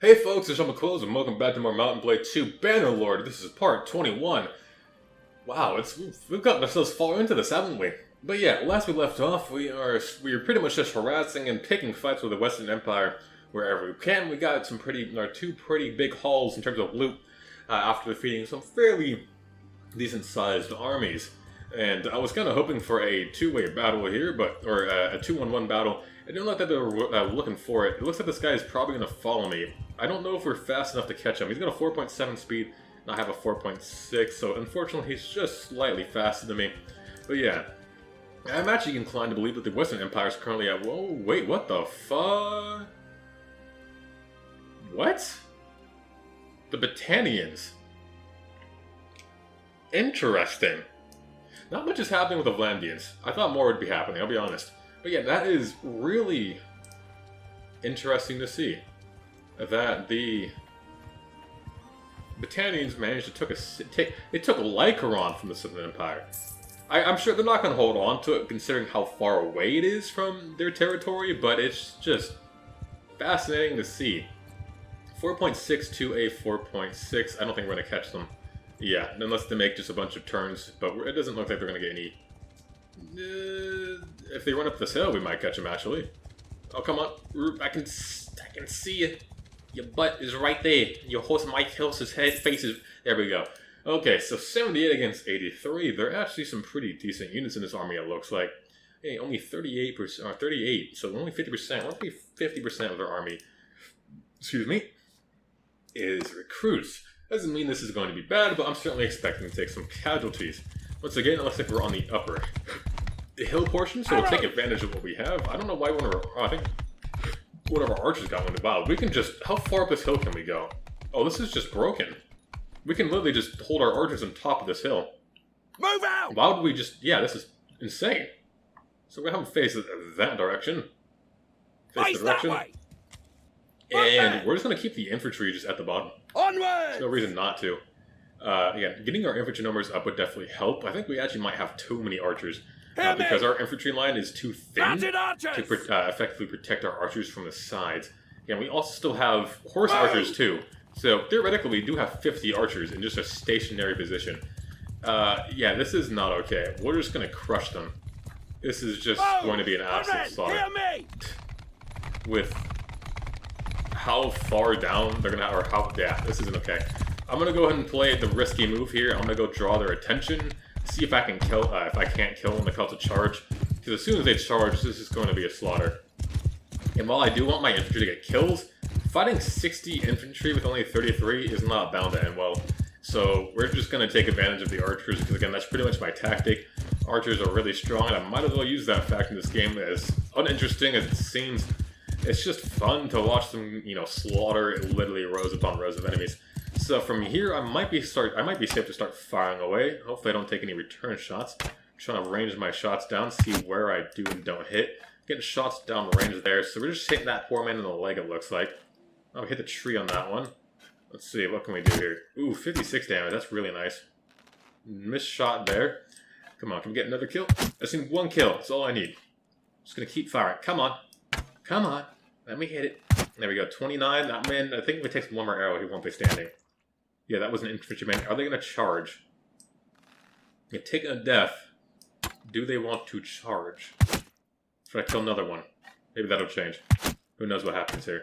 Hey folks, it's Sean McClose and welcome back to more Mountain Blade 2 Bannerlord. This is part 21. Wow, we've gotten ourselves far into this, haven't we? But yeah, last we left off, we are pretty much just harassing and picking fights with the Western Empire wherever we can. We got two pretty big hauls in terms of loot after defeating some fairly decent-sized armies. And I was kind of hoping for a two-way battle here, or a 2-on-1 battle. It didn't look like they were looking for it. It looks like this guy is probably going to follow me. I don't know if we're fast enough to catch him. He's got a 4.7 speed, and I have a 4.6, so unfortunately he's just slightly faster than me. But yeah, I'm actually inclined to believe that the Western Empire is currently at... Whoa, wait, what the fuck? What? The Battanians. Interesting. Not much is happening with the Vlandians. I thought more would be happening, I'll be honest. But yeah, that is really interesting to see. That the Battanians managed to took Lycaron from the Southern Empire. I'm sure they're not going to hold on to it considering how far away it is from their territory, but it's just fascinating to see. 4.6 to a 4.6, I don't think we're going to catch them. Yeah, unless they make just a bunch of turns, but it doesn't look like they're going to get any... if they run up this hill, we might catch them, actually. Oh, come on. I can see you. Your butt is right there. Your horse Mike Hill's face is... There we go. Okay, so 78 against 83. There are actually some pretty decent units in this army, it looks like. Hey, only 38%, or 38, so only 50%. Only 50% of their army, excuse me, is recruits. Doesn't mean this is going to be bad, but I'm certainly expecting to take some casualties. Once again, it looks like we're on the upper hill portion, so we'll take advantage of what we have. I don't know why I think one of our archers got wounded. Wow, we can just... How far up this hill can we go? Oh, this is just broken. We can literally just hold our archers on top of this hill. Move out! Why would we just... Yeah, this is insane. So we're going to have to face that direction. Face the direction. That way. And we're just going to keep the infantry just at the bottom. Onward! There's no reason not to. Yeah, getting our infantry numbers up would definitely help. I think we actually might have too many archers. Because our infantry line is too thin to effectively protect our archers from the sides. And we also still have horse archers too. So theoretically we do have 50 archers in just a stationary position. Yeah, this is not okay. We're just going to crush them. This is just going to be an absolute slaughter. With how far down they're going to... Or how... Yeah, this isn't okay. I'm going to go ahead and play the risky move here. I'm going to go draw their attention. See if I can kill, if I can't kill when they call to charge. Because as soon as they charge, this is going to be a slaughter. And while I do want my infantry to get kills, fighting 60 infantry with only 33 is not bound to end well. So we're just going to take advantage of the archers, because again, that's pretty much my tactic. Archers are really strong, and I might as well use that fact in this game. As uninteresting as it seems, it's just fun to watch them, slaughter literally rows upon rows of enemies. So from here, I might be safe to start firing away. Hopefully I don't take any return shots. I'm trying to range my shots down, see where I do and don't hit. Getting shots down the range there, so we're just hitting that poor man in the leg, it looks like. I'll hit the tree on that one. Let's see, what can we do here? Ooh, 56 damage, that's really nice. Missed shot there. Come on, can we get another kill? I just need one kill, that's all I need. Just gonna keep firing. Come on. Come on. Let me hit it. There we go, 29. That man, I think if it takes one more arrow, he won't be standing. Yeah, that was an infantryman. Are they going to charge? Yeah, taking a death. Do they want to charge? Should I kill another one? Maybe that'll change. Who knows what happens here.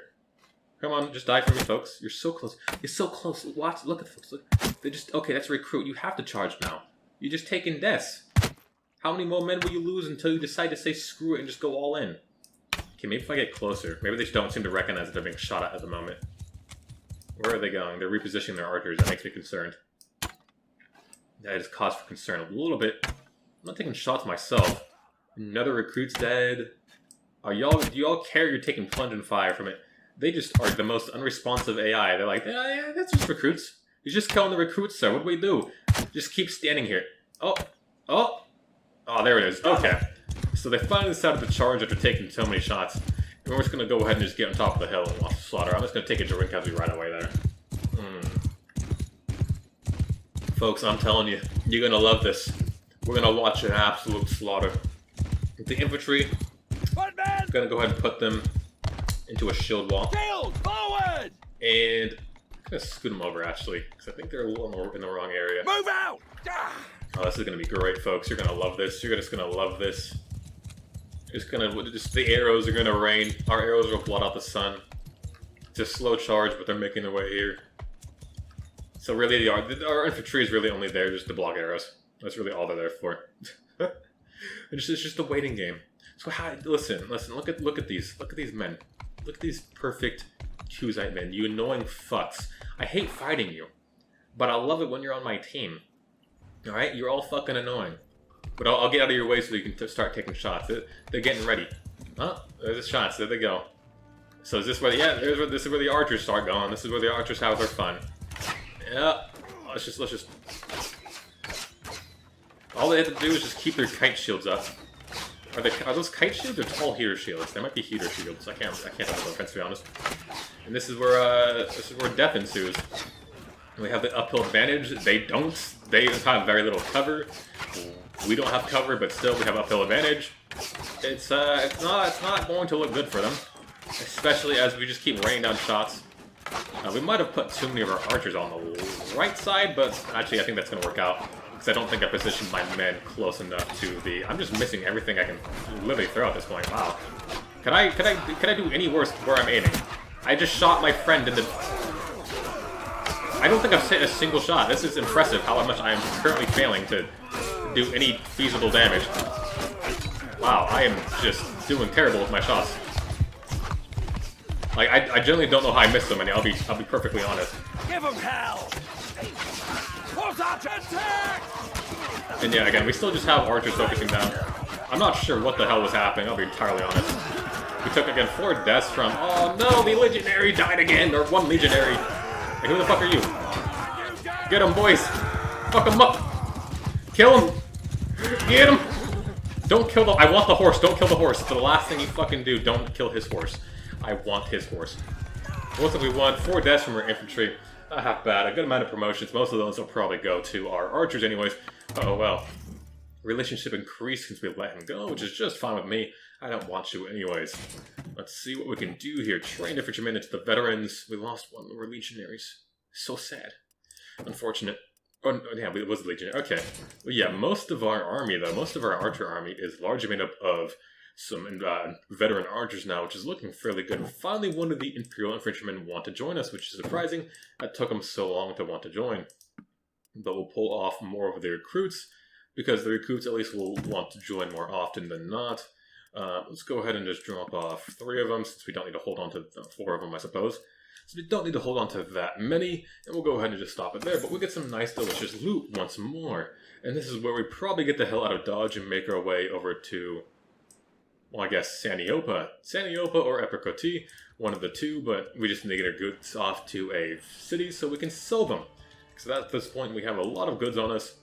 Come on, just die for me, folks. You're so close. You're so close. Watch, look at the folks. Look. They just... Okay, that's a recruit. You have to charge now. You're just taking deaths. How many more men will you lose until you decide to say screw it and just go all in? Okay, maybe if I get closer. Maybe they just don't seem to recognize that they're being shot at the moment. Where are they going? They're repositioning their archers. That makes me concerned. That is cause for concern a little bit. I'm not taking shots myself. Another recruit's dead. Do y'all care you're taking plunge and fire from it? They just are the most unresponsive AI. They're like, yeah, that's just recruits. You're just killing the recruits, sir. What do we do? Just keep standing here. Oh, there it is. Okay. So they finally decided to charge after taking so many shots. And we're just going to go ahead and just get on top of the hill and watch the slaughter. I'm just going to take a drink as we right away there. Folks, I'm telling you, you're going to love this. We're going to watch an absolute slaughter. The infantry, I'm going to go ahead and put them into a shield wall. Shield, forward! And I'm gonna scoot them over actually, because I think they're a little more in the wrong area. Move out! Oh, this is gonna be great, folks. You're gonna love this. You're just gonna love this. Just the arrows are gonna rain. Our arrows will blot out the sun. It's a slow charge, but they're making their way here. So really, our infantry is really only there just to block arrows. That's really all they're there for. It's just a waiting game. So listen. Look at these men. Look at these perfect Kuzite men. You annoying fucks. I hate fighting you, but I love it when you're on my team. All right, you're all fucking annoying. But I'll get out of your way so you can start taking shots. They're getting ready. Oh, there's the shots. There they go. So is this where? This is where the archers start going. This is where the archers have their fun. Yeah. Let's just. All they have to do is just keep their kite shields up. Are those kite shields or tall heater shields? They might be heater shields. I can't have no offense, to be honest. And this is where death ensues. We have the uphill advantage. They don't. They have very little cover. We don't have cover, but still we have uphill advantage. It's not going to look good for them, especially as we just keep raining down shots. We might have put too many of our archers on the right side, but actually I think that's going to work out. Because I don't think I positioned my men close enough to the... I'm just missing everything I can literally throw at this point. Wow. Can I do any worse where I'm aiming? I just shot my friend in the... I don't think I've hit a single shot. This is impressive how much I am currently failing to do any feasible damage. Wow, I am just doing terrible with my shots. Like, I generally don't know how I miss so many. I'll be perfectly honest. Give him hell! Attack! And yeah, again, we still just have archers focusing down. I'm not sure what the hell was happening, I'll be entirely honest. We took, again, 4 deaths from... Oh no, the legionary died again! Or 1 legionary. Hey, who the fuck are you? Get him, boys! Fuck him up! Kill him! Get him! Don't kill the... I want the horse, don't kill the horse. It's the last thing you fucking do. Don't kill his horse. I want his horse. Looks like we won 4 deaths from our infantry. Not half bad. A good amount of promotions. Most of those will probably go to our archers anyways. Oh well. Relationship increased since we let him go, which is just fine with me. I don't want you anyways. Let's see what we can do here. Train infantrymen into the veterans. We lost 1 of our legionaries. So sad. Unfortunate. Oh, yeah, it was legionary. Okay. Well, yeah, most of our army, though, most of our archer army is largely made up of some veteran archers now, which is looking fairly good. Finally, one of the Imperial infantrymen want to join us, which is surprising. That took them so long to want to join. But we'll pull off more of the recruits, because the recruits at least will want to join more often than not. Let's go ahead and just drop off 3 of them, since we don't need to hold on to 4 of them, I suppose. So we don't need to hold on to that many, and we'll go ahead and just stop it there. But we'll get some nice, delicious loot once more. And this is where we probably get the hell out of Dodge and make our way over to... well, I guess Saniopa. Saniopa or Epicoti, one of the two, but we just need to get our goods off to a city so we can sell them. So at this point we have a lot of goods on us,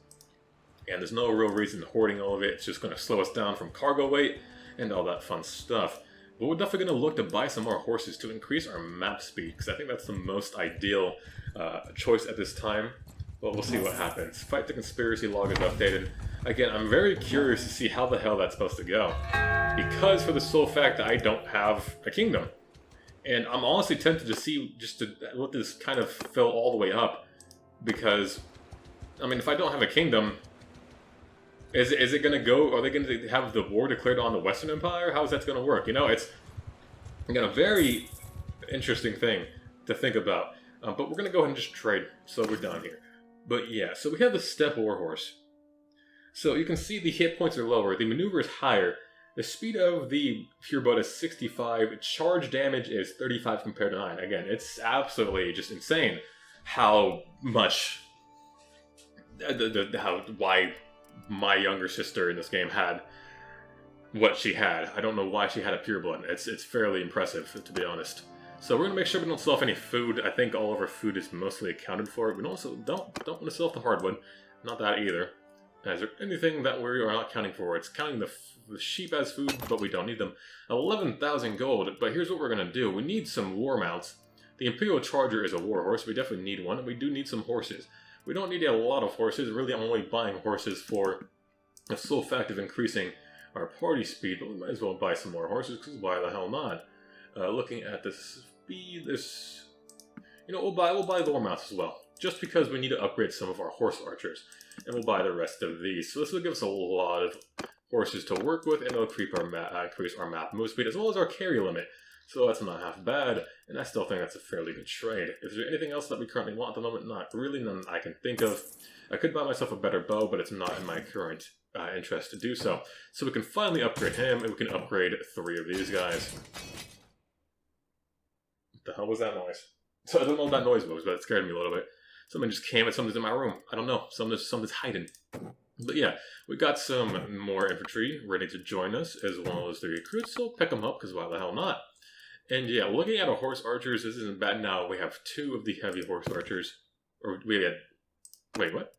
and there's no real reason hoarding all of it. It's just going to slow us down from cargo weight and all that fun stuff. But we're definitely going to look to buy some more horses to increase our map speed, because I think that's the most ideal choice at this time. But we'll see what happens. Fight the conspiracy log is updated. Again, I'm very curious to see how the hell that's supposed to go. Because for the sole fact that I don't have a kingdom. And I'm honestly tempted to see, just to let this kind of fill all the way up. Because, I mean, if I don't have a kingdom, is it going to go, are they going to have the war declared on the Western Empire? How is that going to work? You know, it's, again, a very interesting thing to think about. But we're going to go ahead and just trade, so we're done here. But yeah, so we have the Steppe Warhorse. So you can see the hit points are lower, the maneuver is higher, the speed of the pure boat is 65, charge damage is 35 compared to 9. Again, it's absolutely just insane how much, why my younger sister in this game had what she had. I don't know why she had a pure blood. It's fairly impressive, to be honest. So we're going to make sure we don't sell off any food. I think all of our food is mostly accounted for. We also don't want to sell off the hardwood. Not that either. Is there anything that we are not counting for? It's counting the sheep as food, but we don't need them. 11,000 gold, but here's what we're going to do. We need some war mounts. The Imperial Charger is a war horse. We definitely need one, and we do need some horses. We don't need a lot of horses. Really, I'm only buying horses for the sole fact of increasing our party speed, but we might as well buy some more horses, because why the hell not? Looking at the speed, You know, we'll buy lore mounts as well, just because we need to upgrade some of our horse archers, and we'll buy the rest of these. So this will give us a lot of horses to work with, and it'll increase our map move speed as well as our carry limit. So that's not half bad, and I still think that's a fairly good trade. Is there anything else that we currently want at the moment? Not really, none I can think of. I could buy myself a better bow, but it's not in my current interest to do so. So we can finally upgrade him, and we can upgrade 3 of these guys. What the hell was that noise? So I don't know what that noise was, but it scared me a little bit. Someone just came and something's in my room. I don't know. Something's hiding. But yeah, we got some more infantry ready to join us, as well as the recruits, so pick them up, because why the hell not? And yeah, looking at our horse archers, this isn't bad now. We have 2 of the heavy horse archers. Or we had... Wait, what?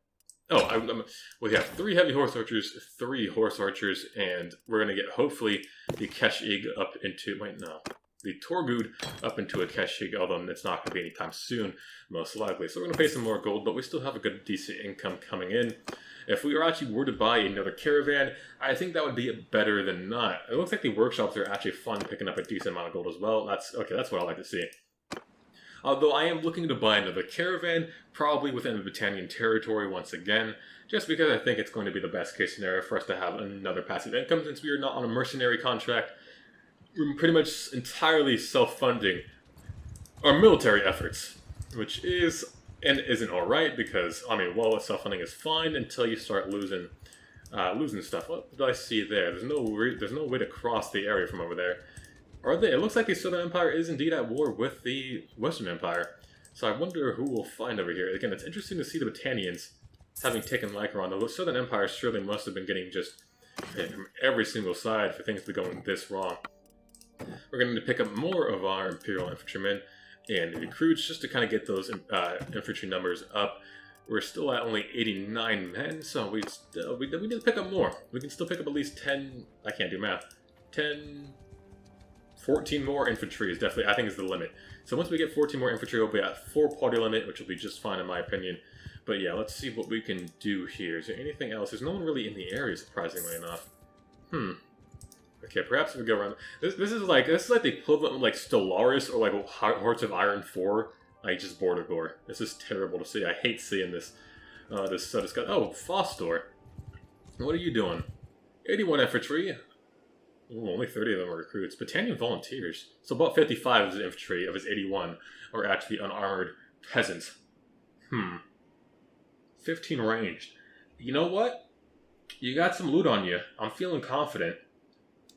Oh, we have 3 heavy horse archers, 3 horse archers, and we're going to get, hopefully, the Keshig up into... Wait, no. The Torgud up into a Keshig, although it's not going to be anytime soon, most likely. So we're going to pay some more gold, but we still have a good, decent income coming in. If we were to buy another caravan, I think that would be better than not. It looks like the workshops are actually fun, picking up a decent amount of gold as well. That's what I like to see. Although I am looking to buy another caravan, probably within the Britannian territory once again, just because I think it's going to be the best case scenario for us to have another passive income, since we are not on a mercenary contract. We're pretty much entirely self-funding our military efforts, which is and isn't alright, because, I mean, well, self-funding is fine until you start losing stuff. What do I see there? There's no way to cross the area from over there. Are they? It looks like the Southern Empire is indeed at war with the Western Empire. So I wonder who we'll find over here. Again, it's interesting to see the Britannians having taken Lycaron. The Southern Empire surely must have been getting just hit from every single side for things to be going this wrong. We're going to pick up more of our Imperial infantrymen and recruits just to kind of get those infantry numbers up. We're still at only 89 men, so we need to pick up more. We can still pick up at least 10, I can't do math, 14 more infantry is definitely, I think, is the limit. So once we get 14 more infantry, we'll be at 4 party limit, which will be just fine in my opinion. But yeah, let's see what we can do here. Is there anything else? There's no one really in the area, surprisingly enough. Okay, perhaps if we go around... This is like the equivalent of like Stellaris or like Hearts of Iron 4. Like just border gore. This is terrible to see. I hate seeing this. This set of... Oh, Fostor. What are you doing? 81 infantry. Ooh, only 30 of them are recruits. Britannian volunteers. So about 55 of his infantry, of his 81, are actually unarmored peasants. 15 ranged. You know what? You got some loot on you. I'm feeling confident.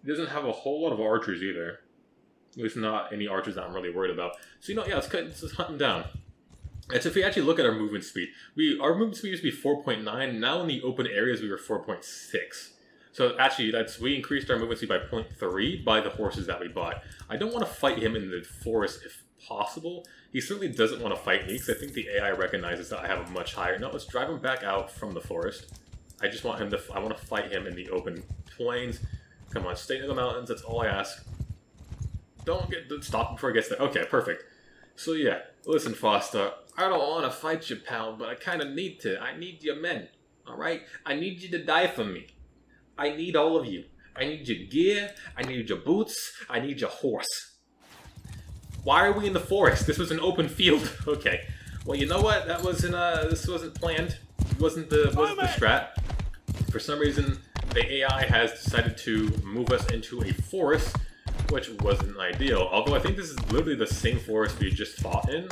He doesn't have a whole lot of archers either. At least not any archers that I'm really worried about. So you know, yeah, let's hunt them down. And so if we actually look at our movement speed, our movement speed used to be 4.9. Now in the open areas we were 4.6. So actually, we increased our movement speed by 0.3 by the horses that we bought. I don't want to fight him in the forest if possible. He certainly doesn't want to fight me because I think the AI recognizes that I have a much higher... No, let's drive him back out from the forest. I just want him to... I want to fight him in the open plains. Come on, stay in the mountains. That's all I ask. Don't stop before he gets there. Okay, perfect. So yeah, listen, Foster. I don't want to fight you, pal, but I kind of need to. I need your men. All right? I need you to die for me. I need all of you. I need your gear. I need your boots. I need your horse. Why are we in the forest? This was an open field. Okay. Well, you know what? That wasn't. This wasn't planned. It wasn't the strat. For some reason, the AI has decided to move us into a forest, which wasn't ideal. Although I think this is literally the same forest we just fought in.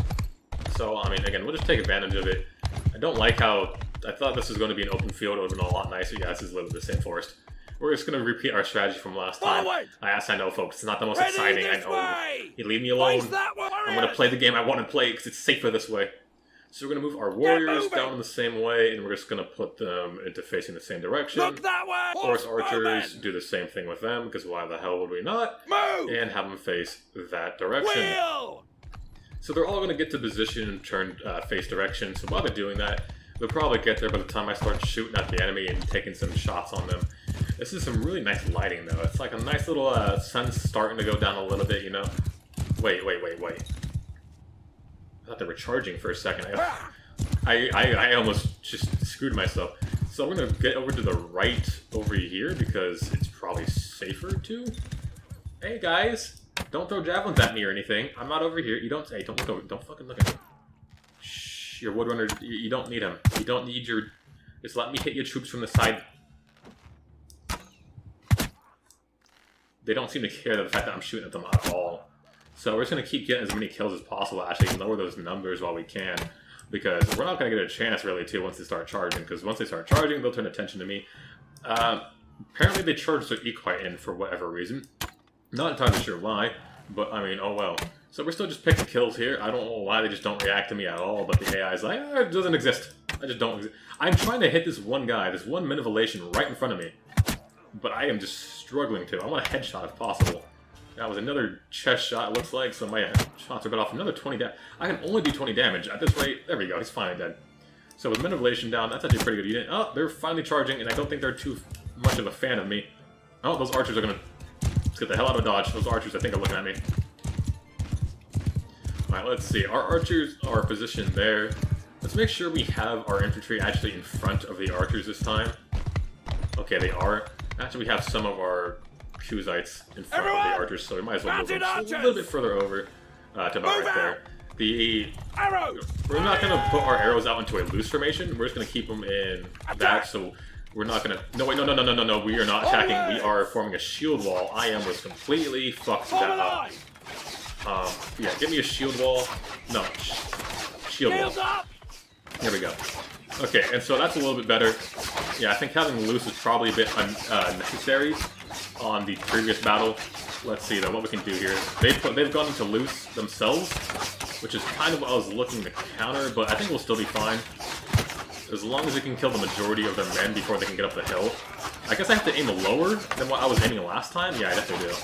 So I mean, again, we'll just take advantage of it. I don't like how. I thought this was going to be an open field. It would have been a lot nicer. Yeah, this is literally the same forest. We're just going to repeat our strategy from last time. I know, folks. It's not the most exciting. I know. You leave me alone. I'm going to play the game I want to play because it's safer this way. So we're going to move our warriors down in the same way, and we're just going to put them into facing the same direction. Look that way! Horse archers, do the same thing with them, because why the hell would we not? Move! And have them face that direction. Wheel! So they're all going to get to position and turn face direction. So while they're doing that, they'll probably get there by the time I start shooting at the enemy and taking some shots on them. This is some really nice lighting, though. It's like a nice little sun's starting to go down a little bit, you know? Wait. I thought they were charging for a second. I almost just screwed myself. So I'm going to get over to the right over here because it's probably safer to. Hey, guys. Don't throw javelins at me or anything. I'm not over here. You don't say. Don't look over. Don't fucking look at me. your Woodrunner, you don't need him. You don't need your... Just let me hit your troops from the side. They don't seem to care the fact that I'm shooting at them at all. So we're just going to keep getting as many kills as possible, actually lower those numbers while we can. Because we're not going to get a chance, really, too, once they start charging. Because once they start charging, they'll turn attention to me. Apparently they charged their equi in for whatever reason. Not entirely sure why, but I mean, oh well. So we're still just picking kills here. I don't know why they just don't react to me at all, but the AI is like, it doesn't exist. I just don't exist. I'm trying to hit this one guy, this one Minivelation right in front of me. But I am just struggling to. I want a headshot if possible. That was another chest shot, it looks like, so my shots are bit off. Another 20 damage. I can only do 20 damage. At this rate, there we go, he's finally dead. So with Minivelation down, that's actually pretty good unit. Oh, they're finally charging, and I don't think they're too much of a fan of me. Oh, those archers are gonna... Let's get the hell out of dodge. Those archers, I think, are looking at me. Alright, let's see. Our archers are positioned there. Let's make sure we have our infantry actually in front of the archers this time. Okay, they are. Actually, we have some of our Kuzites in front of the archers, so we might as well move them just a little bit further over to about right there. We're not going to put our arrows out into a loose formation. We're just going to keep them in that, so we're not going to... No, wait, no, we are not attacking. We are forming a shield wall. IM was completely fucked that up. Yeah, give me a shield wall. No, shield wall. Here we go. Okay, and so that's a little bit better. Yeah, I think having loose is probably a bit unnecessary on the previous battle. Let's see, though, what we can do here. They've gone into loose themselves, which is kind of what I was looking to counter, but I think we'll still be fine. As long as we can kill the majority of their men before they can get up the hill. I guess I have to aim lower than what I was aiming last time? Yeah, I definitely do.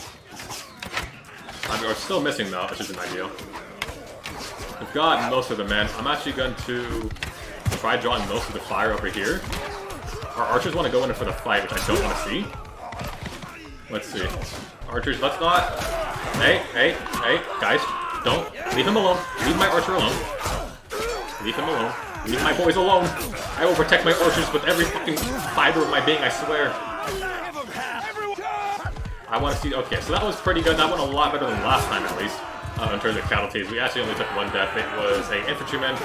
We're still missing, though, which isn't ideal. We've got most of the men. I'm actually going to try drawing most of the fire over here. Our archers want to go in for the fight, which I don't want to see. Let's see. Archers, let's not... Hey, guys, don't. Leave him alone. Leave my archer alone. Leave him alone. Leave my boys alone. I will protect my archers with every fucking fiber of my being, I swear. I want to see... Okay, so that was pretty good. That went a lot better than last time, at least. In terms of casualties. We actually only took one death. It was an infantryman.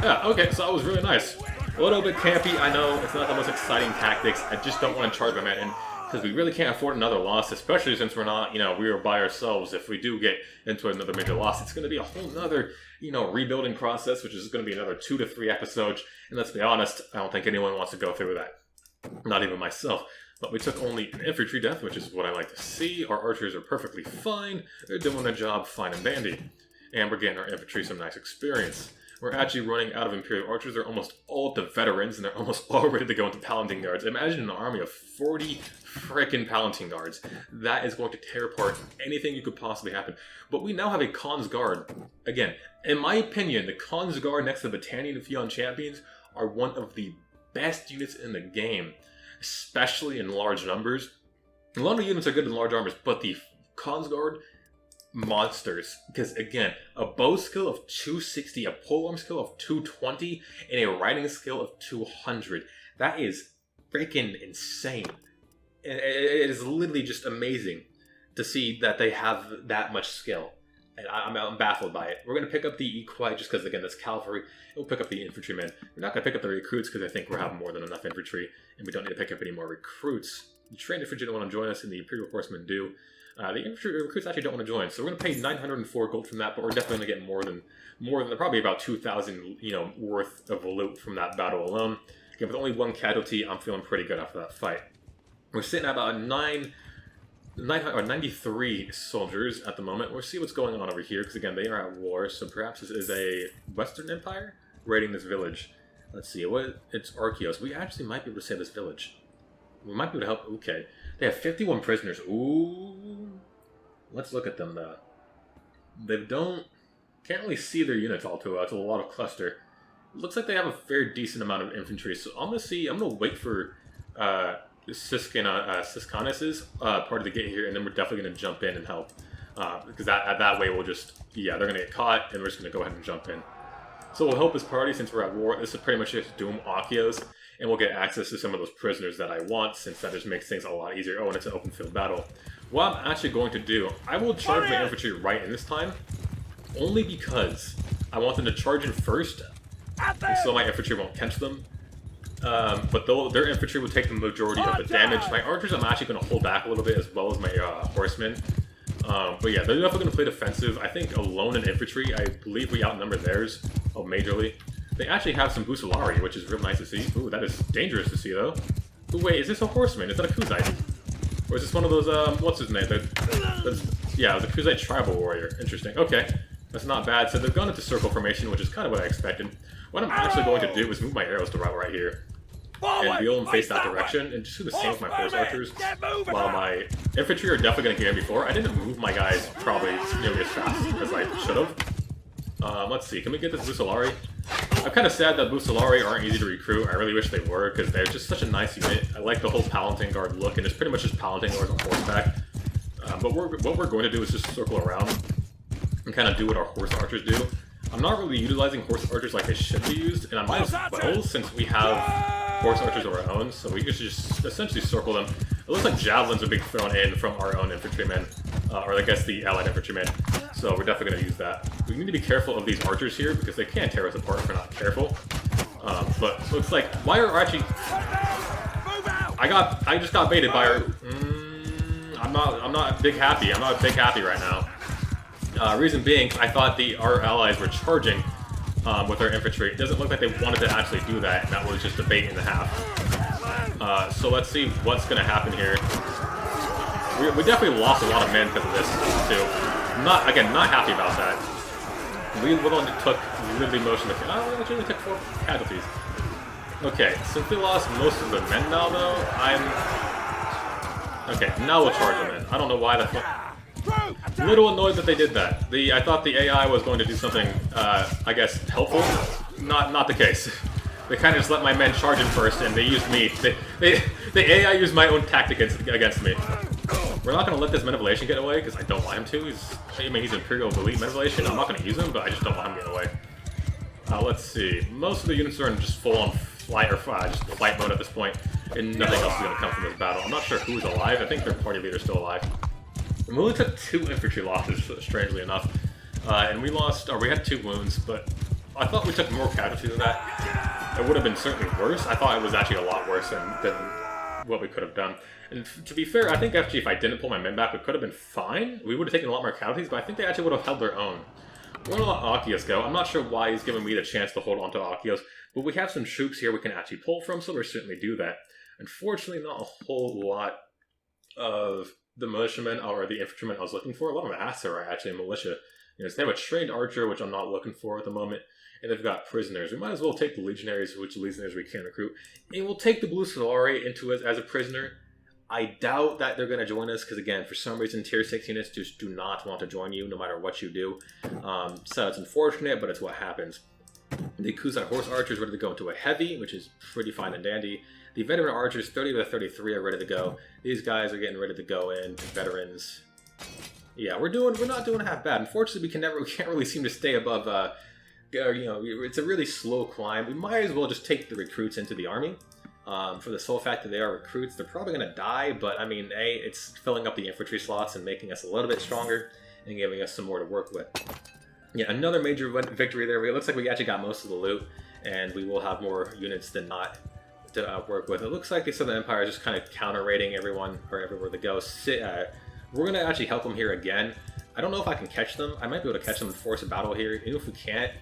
Yeah, okay, so that was really nice. A little bit campy, I know. It's not the most exciting tactics. I just don't want to charge my men in. Because we really can't afford another loss, especially since we're not, we are by ourselves. If we do get into another major loss, it's going to be a whole nother, rebuilding process, which is going to be another 2 to 3 episodes. And let's be honest, I don't think anyone wants to go through that. Not even myself. But we took only an infantry death, which is what I like to see. Our archers are perfectly fine. They're doing their job fine and dandy. And we're getting our infantry some nice experience. We're actually running out of Imperial archers. They're almost all up to veterans, and they're almost all ready to go into Palatine Guards. Imagine an army of 40 frickin' Palatine Guards. That is going to tear apart anything you could possibly happen. But we now have a Khan's Guard. Again, in my opinion, the Khan's Guard next to the Battanian and Fion Champions are one of the best units in the game, especially in large numbers. A lot of units are good in large armors, but the Khan's Guard... monsters, because again, a bow skill of 260, a polearm skill of 220, and a riding skill of 200. That is freaking insane. It is literally just amazing to see that they have that much skill, and I'm baffled by it. We're going to pick up the equi just because, again, that's cavalry. We'll pick up the infantrymen. We're not going to pick up the recruits because I think we're having more than enough infantry, and we don't need to pick up any more recruits. The trained infantry don't want to join us, and the Imperial Horsemen do. The infantry recruits actually don't want to join, so we're going to pay 904 gold from that, but we're definitely going to get more than probably about 2,000, worth of loot from that battle alone. Again, with only one casualty, I'm feeling pretty good after that fight. We're sitting at about 93 soldiers at the moment. We'll see what's going on over here, because again, they are at war, so perhaps this is a Western Empire raiding this village. Let's see, it's Archeos. We actually might be able to save this village. We might be able to help. Okay. They have 51 prisoners. Ooh. Let's look at them, though. Can't really see their units all too well. It's a lot of cluster. It looks like they have a very decent amount of infantry. So I'm going to wait for Siskanis' party to get here, and then we're definitely going to jump in and help. Because that way we'll just, they're going to get caught, and we're just going to go ahead and jump in. So we'll help this party since we're at war. This is pretty much just Doom Archeos. And we'll get access to some of those prisoners that I want, since that just makes things a lot easier. Oh, and it's an open field battle. What I'm actually going to do, I will charge my infantry right in this time, only because I want them to charge in first, and so my infantry won't catch them. But their infantry will take the majority of the damage. My archers, I'm actually going to hold back a little bit, as well as my horsemen. But yeah, they're definitely going to play defensive. I think alone in infantry, I believe we outnumber theirs majorly. They actually have some Busolari, which is real nice to see. Ooh, that is dangerous to see, though. Ooh, wait, is this a horseman? Is that a Kuzite? Or is this one of those, what's his name? Yeah, it was a Kuzite tribal warrior. Interesting. Okay, that's not bad. So they've gone into circle formation, which is kind of what I expected. What I'm actually going to do is move my arrows to right here. And wheel them face that direction, and just do the same with my horse archers. While my infantry are definitely going to get in before. I didn't move my guys probably nearly as fast as I should have. Let's see, can we get this Busolari? I'm kind of sad that Busolari aren't easy to recruit. I really wish they were, because they're just such a nice unit. I like the whole Palatine Guard look, and it's pretty much just Palatine Guards on horseback. But what we're going to do is just circle around and kind of do what our horse archers do. I'm not really utilizing horse archers like they should be used, and I might as well, since we have horse archers of our own, so we can just essentially circle them. It looks like javelins are being thrown in from our own infantrymen, or I guess the allied infantrymen, so we're definitely going to use that. We need to be careful of these archers here, because they can tear us apart if we're not careful. But looks like, why are actually... I just got baited by our... I'm not big happy. I'm not big happy right now. Reason being, I thought our allies were charging with their infantry. It doesn't look like they wanted to actually do that, and that was just a bait and a half. So let's see what's going to happen here. We definitely lost a lot of men because of this, too. Not happy about that. We only took literally most of the... we actually only took 4 casualties. Okay, since we lost most of the men now, though, Okay, now we'll charge them in. I don't know why the fuck... A little annoyed that they did that. I thought the AI was going to do something, I guess, helpful. Not the case. They kind of just let my men charge in first, and they used me. The AI used my own tactic against me. We're not going to let this manipulation get away, because I don't want him to. He's Imperial Elite manipulation. I'm not going to use him, but I just don't want him getting away. Let's see. Most of the units are in just full-on flight, or just flight mode at this point, and nothing else is going to come from this battle. I'm not sure who's alive. I think their party leader's still alive. We only took 2 infantry losses, strangely enough, and we had 2 wounds, but I thought we took more casualties than that. It would have been certainly worse. I thought it was actually a lot worse than what we could have done. And to be fair, I think actually if I didn't pull my men back, it could have been fine. We would have taken a lot more casualties, but I think they actually would have held their own. We're going to let Akios go. I'm not sure why he's giving me the chance to hold on to Akios, but we have some troops here we can actually pull from, so we'll certainly do that. Unfortunately, not a whole lot of the militiamen or the infantrymen I was looking for. A lot of them are actually a militia. So they have a trained archer, which I'm not looking for at the moment, and they've got prisoners. We might as well take the legionaries, which legionaries we can recruit, and we'll take the Blue Solari into us as a prisoner. I doubt that they're going to join us, because again, for some reason, tier 6 units just do not want to join you, no matter what you do. So it's unfortunate, but it's what happens. The Kuzite horse archers ready to go into a heavy, which is pretty fine and dandy. The veteran archers, 30 to 33, are ready to go. These guys are getting ready to go in. Veterans. Yeah, we're not doing half bad. Unfortunately, we can't really seem to stay above. It's a really slow climb. We might as well just take the recruits into the army. For the sole fact that they are recruits, they're probably going to die. But I mean, it's filling up the infantry slots and making us a little bit stronger and giving us some more to work with. Yeah, another major victory there. It looks like we actually got most of the loot, and we will have more units than not to work with. It looks like the Southern Empire is just kind of counter-raiding everyone or everywhere they go. We're going to actually help them here again. I don't know if I can catch them. I might be able to catch them and force a battle here. Even if we can't,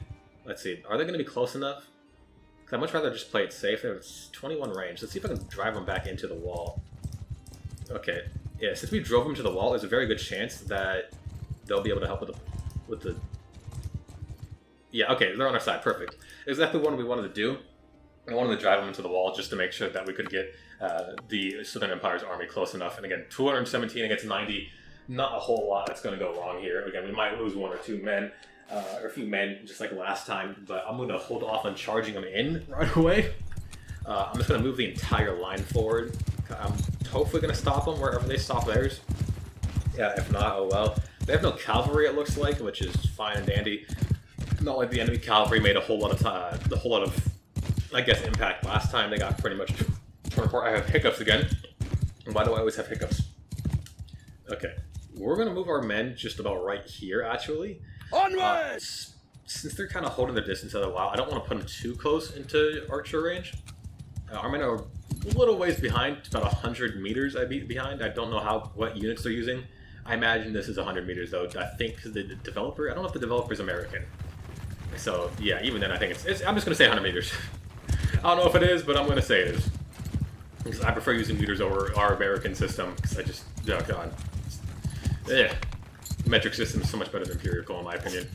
let's see. Are they going to be close enough? Because I'd much rather just play it safe. It's 21 range. Let's see if I can drive them back into the wall. Okay. Yeah, since we drove them to the wall, there's a very good chance that they'll be able to help with the... Yeah, okay, they're on our side. Perfect. Exactly what we wanted to do. I wanted to drive them into the wall just to make sure that we could get the Southern Empire's army close enough. And again, 217 against 90, not a whole lot that's going to go wrong here. Again, we might lose 1 or 2 men, or a few men, just like last time, but I'm going to hold off on charging them in right away. I'm just going to move the entire line forward. I'm hopefully going to stop them wherever they stop theirs. Yeah, if not, oh well. They have no cavalry, it looks like, which is fine and dandy. Not like the enemy cavalry made a whole lot of I guess, impact last time. They got pretty much torn apart. I have hiccups again. And why do I always have hiccups? Okay. We're going to move our men just about right here, actually. Onwards! since they're kind of holding their distance at a while, I don't want to put them too close into archer range. Our men are a little ways behind, about 100 meters behind. I don't know what units they're using. I imagine this is 100 meters though. I think the developer, I don't know if the developer is American. So yeah, even then I think it's I'm just going to say 100 meters. I don't know if it is, but I'm going to say it is. Because I prefer using meters over our American system, because I just, oh god. Yeah. The metric system is so much better than empirical in my opinion.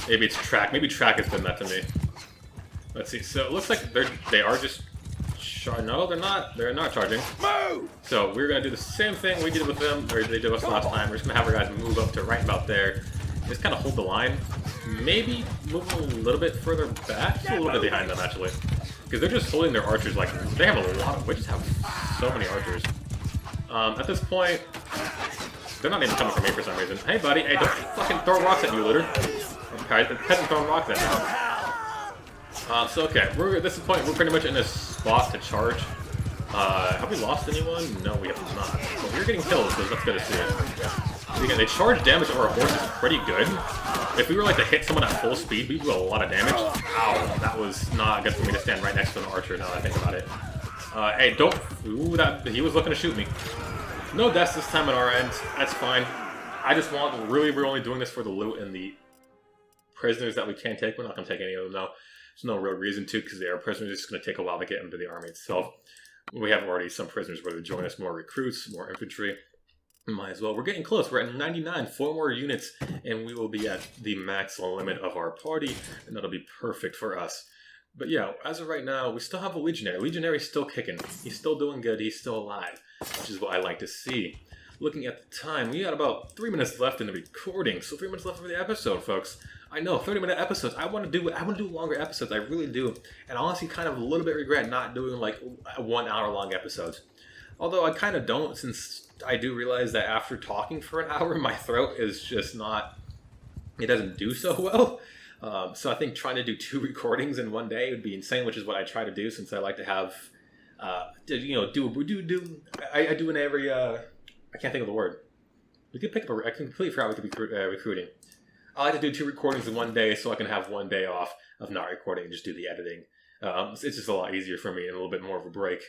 Maybe it's track. Maybe track has done that to me. Let's see. So it looks like they are just... No, they're not. They're not charging. Move! So we're going to do the same thing we did with them, or they did us last time. We're just going to have our guys move up to right about there. Just kind of hold the line. Maybe move a little bit further back. Just a little bit behind them, actually. Because they're just holding their archers like... They have a lot of... We just have so many archers. At this point... They're not even coming for me for some reason. Hey, buddy. Hey, don't fucking throw rocks at you, looter. Okay, the peasant throwing rocks at me. So, okay. At this point, we're pretty much in a spot to charge. Have we lost anyone? No, we have not. But we're getting kills, so that's good to see. Again, they charge damage over our horse is pretty good. If we were like to hit someone at full speed, we'd do a lot of damage. Ow, that was not good for me to stand right next to an archer now that I think about it. Hey, don't... Ooh, he was looking to shoot me. No deaths this time on our end. That's fine. I just want... Really, we're only doing this for the loot and the prisoners that we can't take. We're not going to take any of them now. There's no real reason to, because they are prisoners. It's going to take a while to get them to the army itself. We have already some prisoners ready to join us. More recruits, more infantry. Might as well. We're getting close. We're at 99. 4 more units, and we will be at the max limit of our party, and that'll be perfect for us. But yeah, as of right now, we still have a Legionary. Legionary's still kicking. He's still doing good. He's still alive, which is what I like to see. Looking at the time, we got about 3 minutes left in the recording, so 3 minutes left for the episode, folks. I know, 30-minute episodes. I want to do longer episodes. I really do, and I honestly kind of a little bit regret not doing like 1 hour long episodes. Although I kind of don't, since I do realize that after talking for an hour, my throat is just not, it doesn't do so well. So I think trying to do 2 recordings in one day would be insane, which is what I try to do, since I like to have, I do in every, I can't think of the word. We could pick up I completely forgot we could be recruiting. I like to do 2 recordings in one day so I can have 1 day off of not recording and just do the editing. It's just a lot easier for me and a little bit more of a break.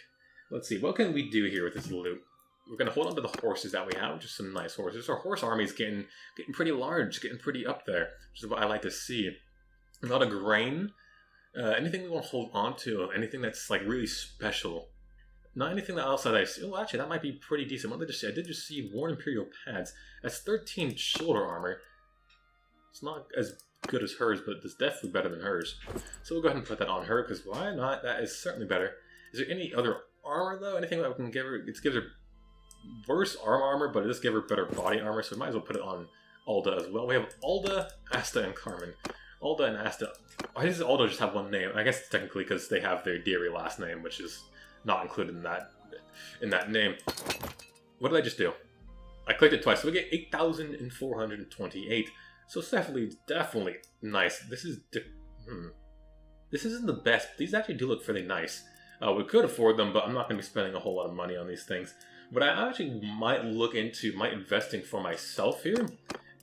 Let's see, what can we do here with this loot? We're going to hold on to the horses that we have, just some nice horses. Our horse army is getting pretty large, getting pretty up there, which is what I like to see. A lot of grain. Anything we want to hold on to, anything that's like really special. Not anything else that I see. Oh, actually, that might be pretty decent. What did I just see? I did just see Worn Imperial pads. That's 13 shoulder armor. It's not as good as hers, but it's definitely better than hers. So we'll go ahead and put that on her, because why not? That is certainly better. Is there any other armor, though? Anything that we can give her? It gives her worse armor, but it does give her better body armor, so we might as well put it on Alda as well. We have Alda, Asta, and Carmen. Alda and Asta. Why does Alda just have one name? I guess technically because they have their Aderi last name, which is not included in that name. What did I just do? I clicked it twice, so we get 8,428. So it's definitely nice. This isn't the best. These actually do look fairly nice. We could afford them, but I'm not going to be spending a whole lot of money on these things. What I actually might look into, investing for myself here,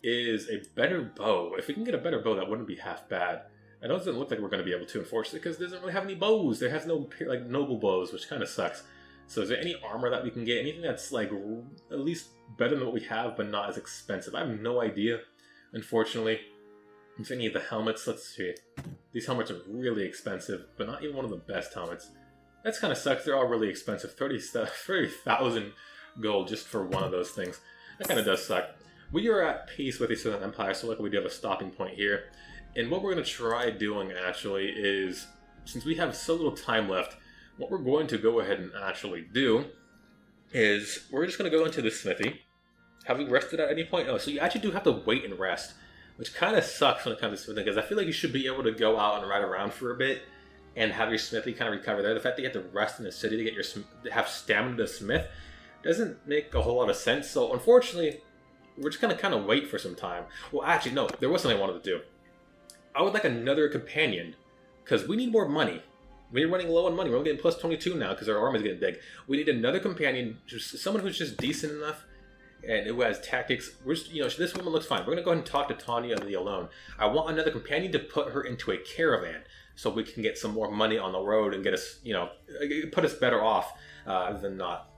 is a better bow. If we can get a better bow, that wouldn't be half bad. I know it doesn't look like we're going to be able to, unfortunately, because it doesn't really have any bows. There has no like noble bows, which kind of sucks. So is there any armor that we can get? Anything that's like at least better than what we have, but not as expensive? I have no idea, unfortunately. If any of the helmets, let's see. These helmets are really expensive, but not even one of the best helmets. That's kind of sucks. They're all really expensive. 30,000 gold just for one of those things. That kind of does suck. We are at peace with the Southern Empire, so luckily we do have a stopping point here. And what we're going to try doing, actually, is, since we have so little time left, what we're going to go ahead and actually do is, we're just going to go into the smithy. Have we rested at any point? Oh, so you actually do have to wait and rest, which kind of sucks when it comes to smithing, because I feel like you should be able to go out and ride around for a bit and have your smithy kind of recover there. The fact that you have to rest in the city to get have stamina to smith doesn't make a whole lot of sense. So unfortunately, we're just going to kind of wait for some time. Well, actually, no, there was something I wanted to do. I would like another companion, because we need more money. We're running low on money. We're only getting plus 22 now because our army's getting big. We need another companion, just someone who's just decent enough and who has tactics. We're just, this woman looks fine. We're gonna go ahead and talk to Tanya the Alone. I want another companion to put her into a caravan so we can get some more money on the road and get us, put us better off than not.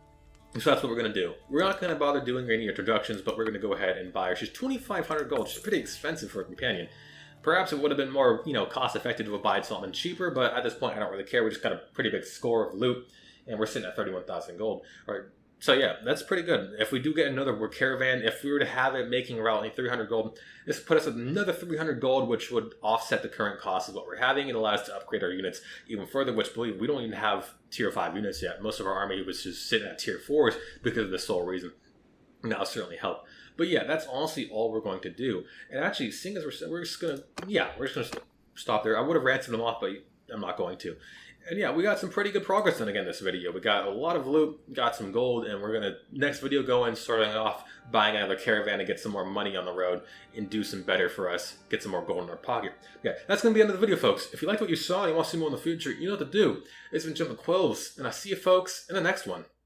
So that's what we're going to do. We're not going to bother doing any introductions, but we're going to go ahead and buy her. She's 2,500 gold. She's pretty expensive for a companion. Perhaps it would have been more, cost effective to buy something cheaper, but at this point I don't really care. We just got a pretty big score of loot, and we're sitting at 31,000 gold. All right. So yeah, that's pretty good. If we do get another caravan, if we were to have it making around like 300 gold, this would put us at another 300 gold, which would offset the current cost of what we're having. It allows us to upgrade our units even further, which believe we don't even have tier 5 units yet. Most of our army was just sitting at tier 4s because of the sole reason. And that'll certainly help. But yeah, that's honestly all we're going to do. And actually, seeing as we're just gonna stop there. I would have ransomed them off, but I'm not going to. And yeah, we got some pretty good progress done again this video. We got a lot of loot, got some gold, and we're going to, next video, go in starting off buying another caravan to get some more money on the road and do some better for us, get some more gold in our pocket. Yeah, that's going to be the end of the video, folks. If you liked what you saw and you want to see more in the future, you know what to do. It's been Jumping Quills, and I'll see you folks in the next one.